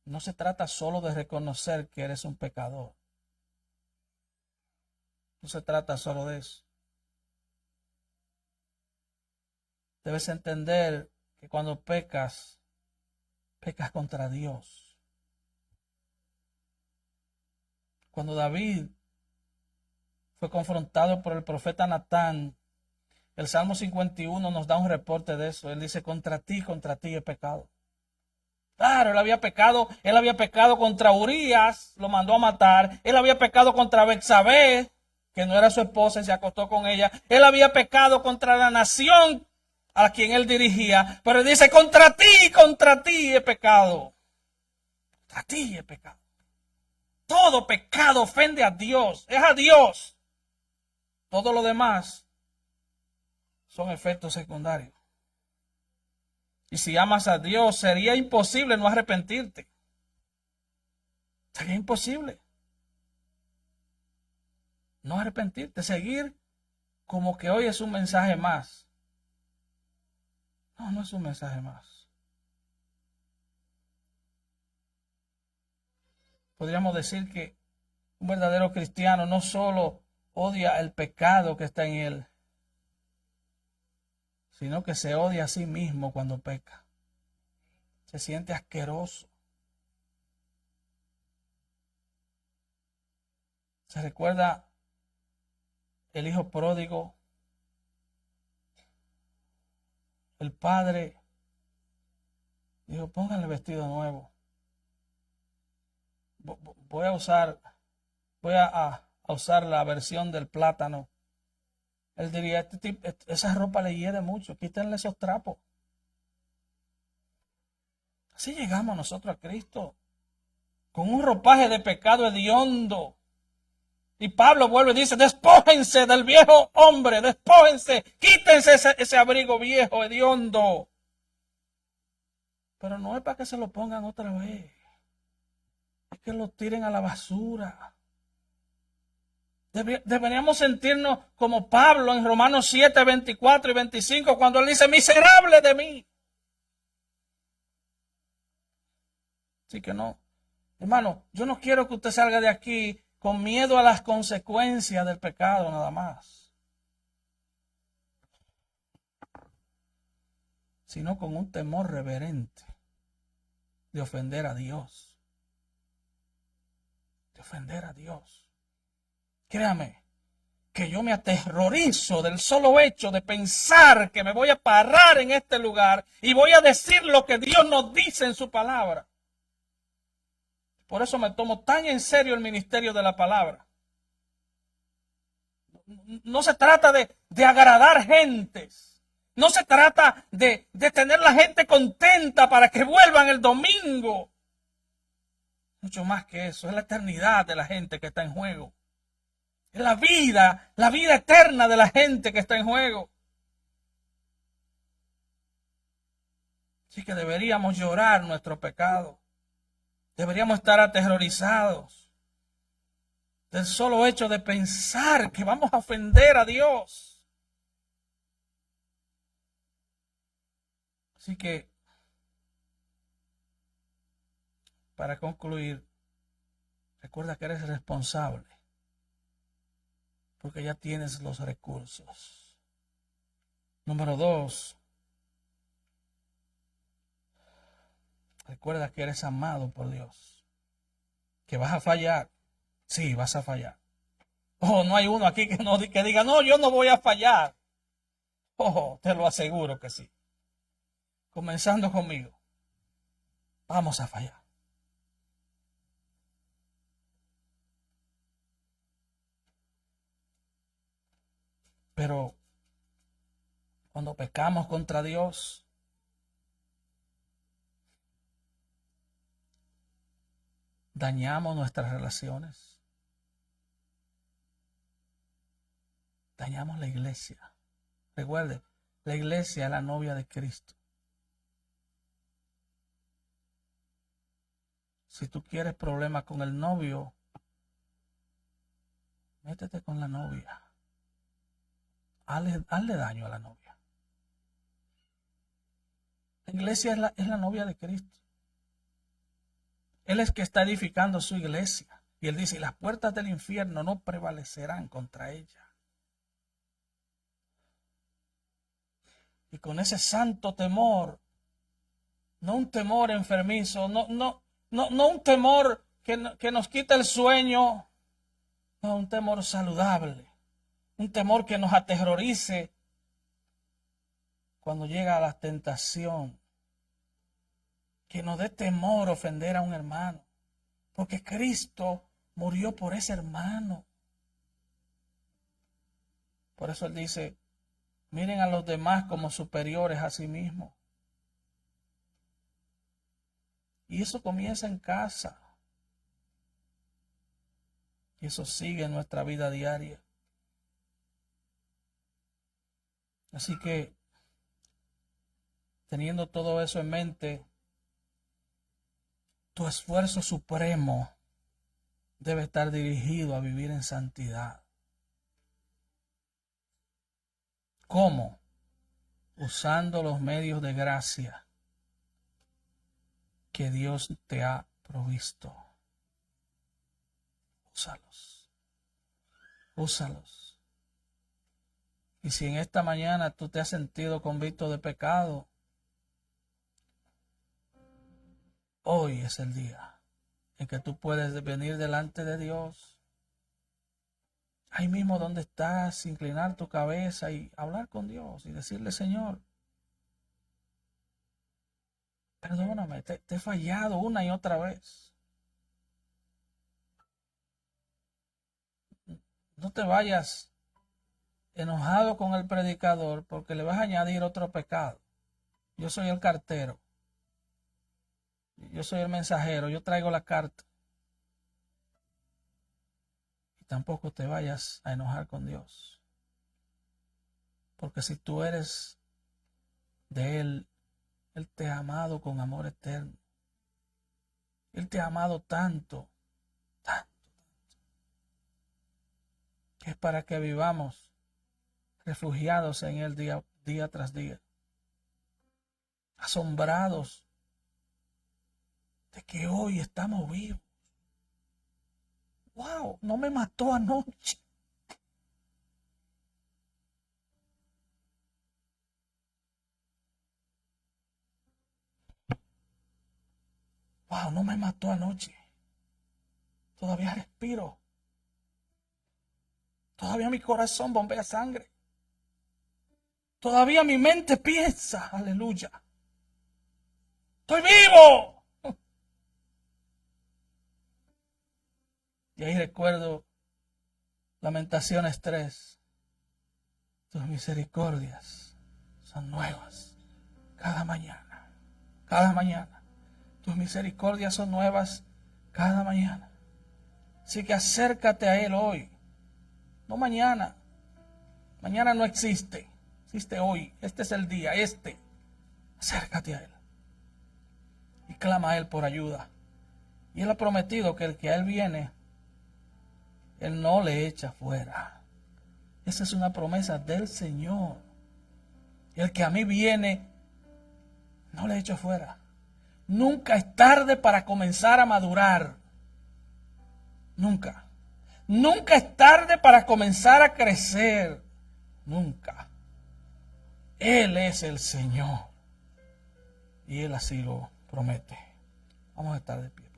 no se trata solo de reconocer que eres un pecador. No se trata solo de eso. Debes entender que cuando pecas, pecas contra Dios. Cuando David fue confrontado por el profeta Natán, el Salmo 51 nos da un reporte de eso. Él dice, contra ti he pecado. Claro, él había pecado contra Urías, lo mandó a matar. Él había pecado contra Betsabé, que no era su esposa y se acostó con ella. Él había pecado contra la nación a quien él dirigía. Pero él dice, contra ti he pecado. Contra ti he pecado. Todo pecado ofende a Dios, es a Dios. Todo lo demás son efectos secundarios. Y si amas a Dios, sería imposible no arrepentirte. Sería imposible no arrepentirte, seguir como que hoy es un mensaje más. No, no es un mensaje más. Podríamos decir que un verdadero cristiano no solo odia el pecado que está en él, sino que se odia a sí mismo cuando peca. Se siente asqueroso. Se recuerda el hijo pródigo. El padre Dijo, pónganle vestido nuevo. Voy a usar, a usar la versión del plátano. Él diría, esa ropa le hiede mucho, quítenle esos trapos. Así llegamos nosotros a Cristo, con un ropaje de pecado hediondo. Y Pablo vuelve y dice, despójense del viejo hombre, despójense, quítense ese abrigo viejo hediondo. Pero no es para que se lo pongan otra vez, es que lo tiren a la basura. Deberíamos sentirnos como Pablo en Romanos 7, 24 y 25, cuando él dice, miserable de mí. Así que no, hermano, yo no quiero que usted salga de aquí con miedo a las consecuencias del pecado nada más, sino con un temor reverente de ofender a Dios. De ofender a Dios. Créame, que yo me aterrorizo del solo hecho de pensar que me voy a parar en este lugar y voy a decir lo que Dios nos dice en su palabra. Por eso me tomo tan en serio el ministerio de la palabra. No se trata de agradar gentes. No se trata de tener la gente contenta para que vuelvan el domingo. Mucho más que eso, es la eternidad de la gente que está en juego. Es la vida eterna de la gente que está en juego. Así que deberíamos llorar nuestro pecado. Deberíamos estar aterrorizados del solo hecho de pensar que vamos a ofender a Dios. Así que, para concluir, recuerda que eres responsable, porque ya tienes los recursos. Número 2, recuerda que eres amado por Dios. Que vas a fallar. Sí, vas a fallar. Oh, no hay uno aquí que diga, no, yo no voy a fallar. Oh, te lo aseguro que sí. Comenzando conmigo. Vamos a fallar. Pero cuando pecamos contra Dios, dañamos nuestras relaciones. Dañamos la iglesia. Recuerde, la iglesia es la novia de Cristo. Si tú quieres problemas con el novio, métete con la novia. Hazle daño a la novia. La iglesia es la novia de Cristo. Él es que está edificando su iglesia. Y él dice, y las puertas del infierno no prevalecerán contra ella. Y con ese santo temor, no un temor enfermizo, no un temor que nos quita el sueño, no, un temor saludable, un temor que nos aterrorice cuando llega a la tentación, que nos dé temor ofender a un hermano, porque Cristo murió por ese hermano. Por eso él dice, miren a los demás como superiores a sí mismos. Y eso comienza en casa. Y eso sigue en nuestra vida diaria. Así que, teniendo todo eso en mente, tu esfuerzo supremo debe estar dirigido a vivir en santidad. ¿Cómo? Usando los medios de gracia que Dios te ha provisto. Úsalos. Úsalos. Y si en esta mañana tú te has sentido convicto de pecado, hoy es el día en que tú puedes venir delante de Dios. Ahí mismo donde estás, inclinar tu cabeza y hablar con Dios y decirle, Señor, Perdóname, te he fallado una y otra vez. No te vayas enojado con el predicador porque le vas a añadir otro pecado. Yo soy el cartero. Yo soy el mensajero. Yo traigo la carta. Y tampoco te vayas a enojar con Dios. Porque si tú eres de Él, Él te ha amado con amor eterno. Él te ha amado tanto, tanto, que es para que vivamos refugiados en Él día tras día. Asombrados de que hoy estamos vivos. ¡Wow! No me mató anoche. ¡Wow! No me mató anoche. Todavía respiro. Todavía mi corazón bombea sangre. Todavía mi mente piensa. Aleluya. ¡Estoy vivo! Y ahí recuerdo Lamentaciones 3. Tus misericordias son nuevas cada mañana. Cada mañana. Tus misericordias son nuevas cada mañana. Así que acércate a Él hoy. No mañana. Mañana no existe. Existe hoy. Este es el día. Acércate a Él. Y clama a Él por ayuda. Y Él ha prometido que el que a Él viene, Él no le echa fuera. Esa es una promesa del Señor. El que a mí viene, no le echo fuera. Nunca es tarde para comenzar a madurar. Nunca. Nunca es tarde para comenzar a crecer. Nunca. Él es el Señor. Y Él así lo promete. Vamos a estar de pie.